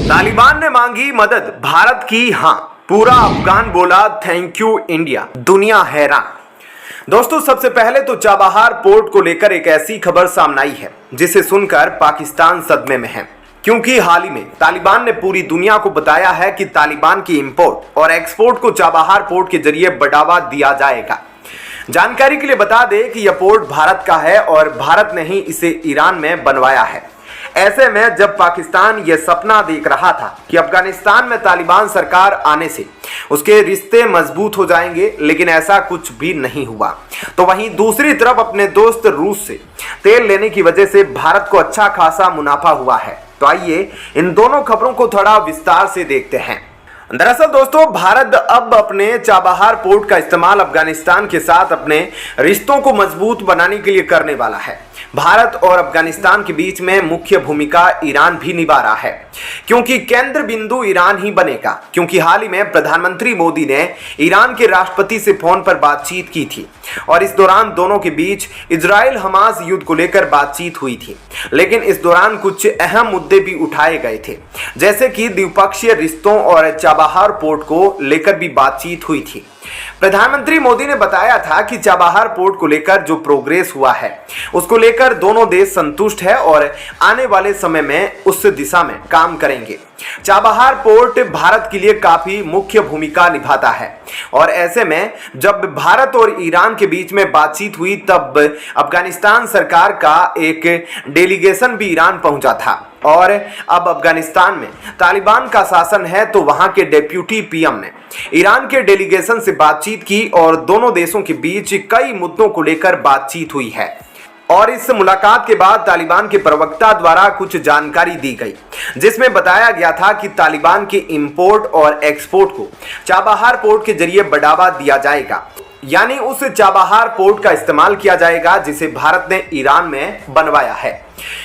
तालिबान ने मांगी मदद, भारत की हां, पूरा अफगान बोला थैंक यू इंडिया, दुनिया हैरान। दोस्तों, सबसे पहले तो चाबहार पोर्ट को लेकर एक ऐसी खबर सामने आई है जिसे सुनकर पाकिस्तान सदमे में है, क्योंकि हाल ही में तालिबान ने पूरी दुनिया को बताया है कि तालिबान की इंपोर्ट और एक्सपोर्ट को चाबहार पोर्ट के जरिए बढ़ावा दिया जाएगा। जानकारी के लिए बता दें कि यह पोर्ट भारत का है और भारत ने ही इसे ईरान में बनवाया है। ऐसे में जब पाकिस्तान यह सपना देख रहा था कि अफगानिस्तान में तालिबान सरकार आने से उसके रिश्ते मजबूत हो जाएंगे, लेकिन ऐसा कुछ भी नहीं हुआ। तो वहीं दूसरी तरफ अपने दोस्त रूस से तेल लेने की वजह से भारत को अच्छा खासा मुनाफा हुआ है। तो आइए इन दोनों खबरों को थोड़ा विस्तार से देखते हैं। दरअसल दोस्तों, भारत अब अपने चाबहार पोर्ट का इस्तेमाल अफगानिस्तान के साथ अपने रिश्तों को मजबूत बनाने के लिए करने वाला है। भारत और अफगानिस्तान के बीच में मुख्य भूमिका ईरान भी निभा रहा है, क्योंकि केंद्र बिंदु ईरान ही बनेगा। क्योंकि हाल ही में प्रधानमंत्री मोदी ने ईरान के राष्ट्रपति से फोन पर बातचीत की थी और इस दौरान दोनों के बीच इजराइल हमास युद्ध को लेकर बातचीत हुई थी। लेकिन इस दौरान कुछ अहम मुद्दे भी उठाए गए थे, जैसे कि द्विपक्षीय रिश्तों और चाबहार पोर्ट को लेकर भी बातचीत हुई थी। प्रधानमंत्री मोदी ने बताया था कि चाबहार पोर्ट को लेकर जो प्रोग्रेस हुआ है उसको लेकर दोनों देश संतुष्ट है और आने वाले समय में उस दिशा में काम करेंगे। चाबहार पोर्ट भारत के लिए काफी मुख्य भूमिका निभाता है और ऐसे में जब भारत और ईरान के बीच में बातचीत हुई तब अफगानिस्तान सरकार का एक डेलीगेशन भी ईरान पहुंचा था। और अब अफगानिस्तान में तालिबान का शासन है, तो वहां के डेप्यूटी पीएम ने ईरान के डेलीगेशन से बातचीत की और दोनों देशों के बीच कई मुद्दों को लेकर बातचीत हुई है। और इस मुलाकात के बाद तालिबान के प्रवक्ता द्वारा कुछ जानकारी दी गई, जिसमें बताया गया था कि तालिबान के इंपोर्ट और एक्सपोर्ट को चाबहार पोर्ट के जरिए बढ़ावा दिया जाएगा, यानी उस चाबहार पोर्ट का इस्तेमाल किया जाएगा जिसे भारत ने ईरान में बनवाया है।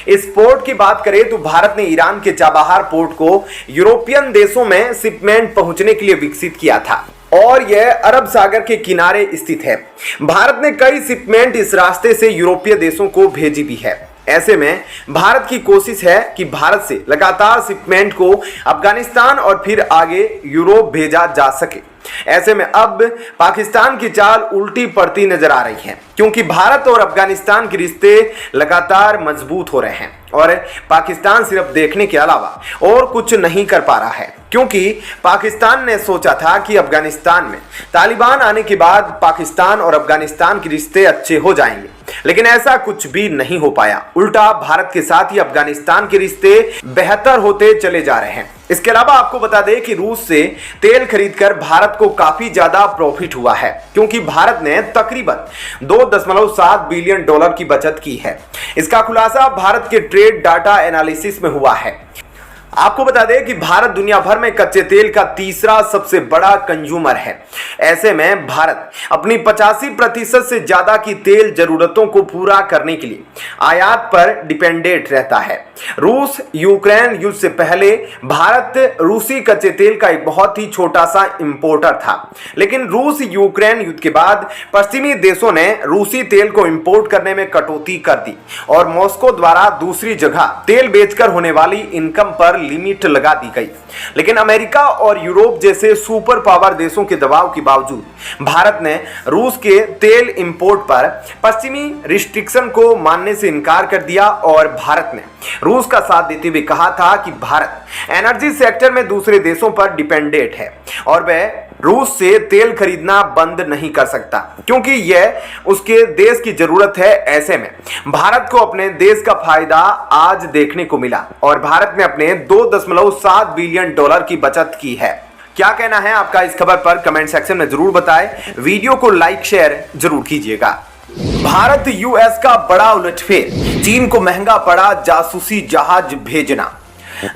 इस पोर्ट की बात करें तो भारत ने ईरान के चाबहार पोर्ट को यूरोपियन देशों में शिपमेंट पहुंचने के लिए विकसित किया था और यह अरब सागर के किनारे स्थित है। भारत ने कई शिपमेंट इस रास्ते से यूरोपीय देशों को भेजी भी है। ऐसे में भारत की कोशिश है कि भारत से लगातार शिपमेंट को अफगानिस्तान और फिर आगे यूरोप भेजा जा सके। ऐसे में अब पाकिस्तान की चाल उल्टी पड़ती नजर आ रही है, क्योंकि भारत और अफगानिस्तान के रिश्ते लगातार मजबूत हो रहे हैं और पाकिस्तान सिर्फ देखने के अलावा और कुछ नहीं कर पा रहा है। क्योंकि पाकिस्तान ने सोचा था कि अफगानिस्तान में तालिबान आने के बाद पाकिस्तान और अफगानिस्तान के रिश्ते अच्छे हो जाएंगे, लेकिन ऐसा कुछ भी नहीं हो पाया। उल्टा भारत के साथ ही अफगानिस्तान के रिश्ते बेहतर होते चले जा रहे हैं। इसके अलावा आपको बता दें कि रूस से तेल खरीदकर भारत को काफी ज्यादा प्रॉफिट हुआ है, क्योंकि भारत ने तकरीबन 2.7 बिलियन डॉलर की बचत की है। इसका खुलासा भारत के ट्रेड डाटा एनालिसिस में हुआ है। आपको बता दें कि भारत दुनिया भर में कच्चे तेल का तीसरा सबसे बड़ा कंज्यूमर है। ऐसे में भारत अपनी 85% से ज्यादा की तेल जरूरतों को पूरा करने के लिए आयात पर डिपेंडेंट रहता है। रूस यूक्रेन युद्ध से पहले भारत रूसी कच्चे तेल का एक बहुत ही छोटा सा इंपोर्टर था, लेकिन रूस यूक्रेन युद्ध के बाद पश्चिमी देशों ने रूसी तेल को इंपोर्ट करने में कटौती कर दी और मॉस्को द्वारा दूसरी जगह तेल बेचकर होने वाली इनकम पर लिमिट लगा दी गई। लेकिन अमेरिका और यूरोप जैसे सुपर पावर देशों के दबाव के बावजूद भारत ने रूस के तेल इंपोर्ट पर पश्चिमी रिस्ट्रिक्शन को मानने से इनकार कर दिया और भारत ने रूस का साथ देते हुए कहा था कि भारत एनर्जी सेक्टर में दूसरे देशों पर डिपेंडेंट है और वह रूस से तेल खरीदना बंद नहीं कर सकता, क्योंकि यह उसके देश की जरूरत है। ऐसे में भारत को अपने देश का फायदा आज देखने को मिला और भारत ने अपने 2.7 बिलियन डॉलर की बचत की है। क्या कहना है आपका इस खबर पर कमेंट सेक्शन में जरूर बताएं। वीडियो को लाइक शेयर जरूर कीजिएगा। भारत यूएस का बड़ा उलटफेर, चीन को महंगा पड़ा जासूसी जहाज भेजना।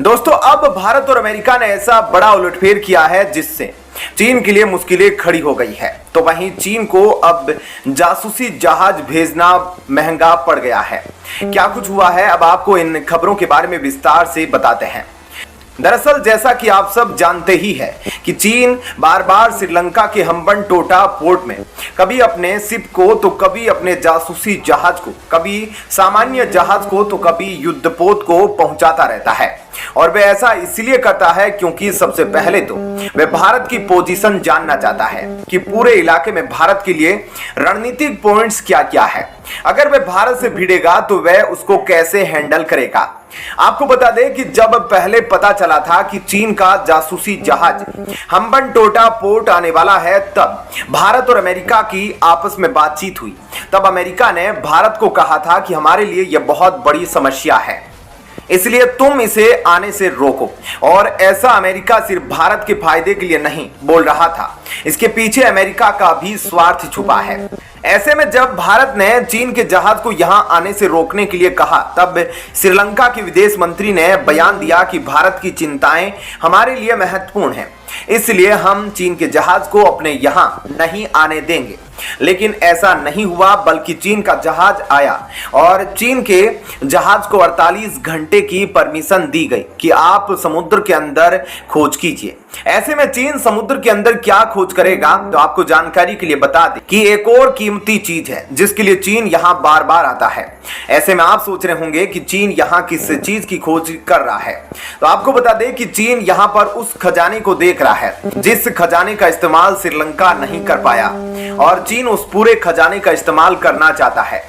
दोस्तों, अब भारत और अमेरिका ने ऐसा बड़ा उलटफेर किया है जिससे चीन के लिए मुश्किलें खड़ी हो गई है। तो वहीं चीन को अब जासूसी जहाज भेजना महंगा पड़ गया है। क्या कुछ हुआ है, अब आपको इन खबरों के बारे में विस्तार से बताते हैं। दरअसल जैसा कि आप सब जानते ही है कि चीन बार बार श्रीलंका के हम्बनटोटा पोर्ट में कभी अपने शिप को तो कभी अपने जासूसी जहाज को, कभी सामान्य जहाज को तो कभी युद्धपोत को पहुंचाता रहता है। और वह ऐसा इसलिए करता है क्योंकि सबसे पहले तो वह भारत की पोजीशन जानना चाहता है कि पूरे इलाके में भारत के लिए रणनीतिक पॉइंट्स क्या क्या है। अगर वह भारत से भिड़ेगा तो वह उसको कैसे हैंडल करेगा। आपको बता दें कि जब पहले पता चला था कि चीन का जासूसी जहाज हम्बनटोटा पोर्ट आने वाला है, तब भारत और अमेरिका की आपस में बातचीत हुई। तब अमेरिका ने भारत को कहा था कि हमारे लिए यह बहुत बड़ी समस्या है, इसलिए तुम इसे आने से रोको। और ऐसा अमेरिका सिर्फ भारत के फायदे के लिए नहीं बोल रहा था, इसके पीछे अमेरिका का भी स्वार्थ छुपा है। ऐसे में जब भारत ने चीन के जहाज को यहां आने से रोकने के लिए कहा, तब श्रीलंका के विदेश मंत्री ने बयान दिया कि भारत की चिंताएं हमारे लिए महत्वपूर्ण हैं, इसलिए हम चीन के जहाज को अपने यहां नहीं आने देंगे। लेकिन ऐसा नहीं हुआ, बल्कि चीन का जहाज आया और चीन के जहाज को 48 घंटे की परमिशन दी गई कि आप समुद्र के अंदर खोज कीजिए। ऐसे में चीन समुद्र के अंदर क्या खोज करेगा, तो आपको जानकारी के लिए बता दें कि एक और कीमती चीज है जिसके लिए चीन यहां बार बार आता है। ऐसे में आप सोच रहे होंगे कि चीन यहां किस चीज की खोज कर रहा है, तो आपको बता दें कि चीन यहां पर उस खजाने को देख रहा है जिस खजाने का इस्तेमाल श्रीलंका नहीं कर पाया, और चीन उस पूरे खजाने का इस्तेमाल करना चाहता है।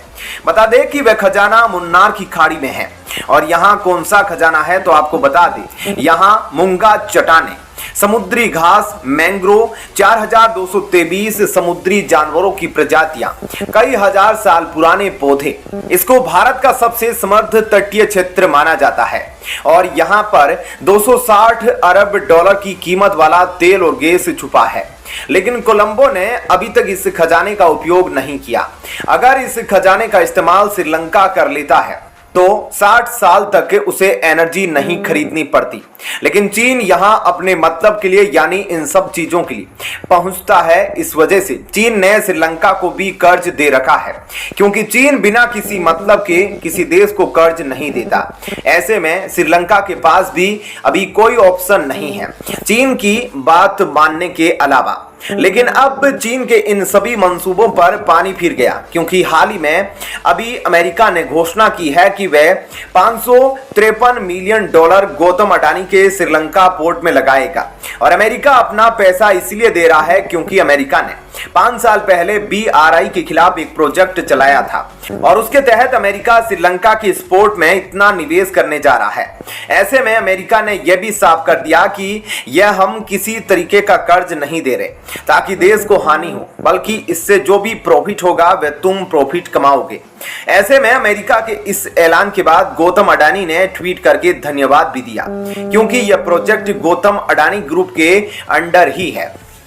बता दें कि वह खजाना मुन्नार की खाड़ी में है। और यहाँ कौन सा खजाना है, तो आपको बता दें, यहाँ मूंगा चट्टानें, समुद्री घास, मैंग्रोव, 4223 समुद्री जानवरों की प्रजातियां, कई हजार साल पुराने पौधे। इसको भारत का सबसे समृद्ध तटीय क्षेत्र माना जाता है और यहाँ पर 260 अरब डॉलर की कीमत वाला तेल और गैस छुपा है। लेकिन कोलंबो ने अभी तक इस खजाने का उपयोग नहीं किया। अगर इस खजाने का इस्तेमाल श्रीलंका कर लेता है तो 60 साल तक उसे एनर्जी नहीं खरीदनी पड़ती। लेकिन चीन यहां अपने मतलब के लिए यानी इन सब चीजों के लिए पहुंचता है। इस वजह से चीन ने श्रीलंका को भी कर्ज दे रखा है, क्योंकि चीन बिना किसी मतलब के किसी देश को कर्ज नहीं देता। ऐसे में श्रीलंका के पास भी अभी कोई ऑप्शन नहीं है चीन की बात मानने के अलावा। लेकिन अब चीन के इन सभी मंसूबों पर पानी फिर गया, क्योंकि हाल ही में अभी अमेरिका ने घोषणा की है कि वह 553 मिलियन डॉलर गौतम अडानी के श्रीलंका पोर्ट में लगाएगा। और अमेरिका अपना पैसा इसलिए दे रहा है क्योंकि अमेरिका ने 5 साल पहले BRI के खिलाफ एक प्रोजेक्ट चलाया था और उसके तहत अमेरिका श्रीलंका की इस पोर्ट में इतना निवेश करने जा रहा है। ऐसे में अमेरिका ने यह भी साफ कर दिया कि यह हम किसी तरीके का कर्ज नहीं दे रहे ताकि देश को हानि हो, बल्कि इससे जो भी प्रॉफिट होगा वह तुम प्रॉफिट कमाओगे। ऐसे में अमेरिका के इस ऐलान के बाद गौतम अडानी ने ट्वीट करके धन्यवाद भी दिया, क्योंकि यह प्रोजेक्ट गौतम अडानी ग्रुप के अंडर ही है।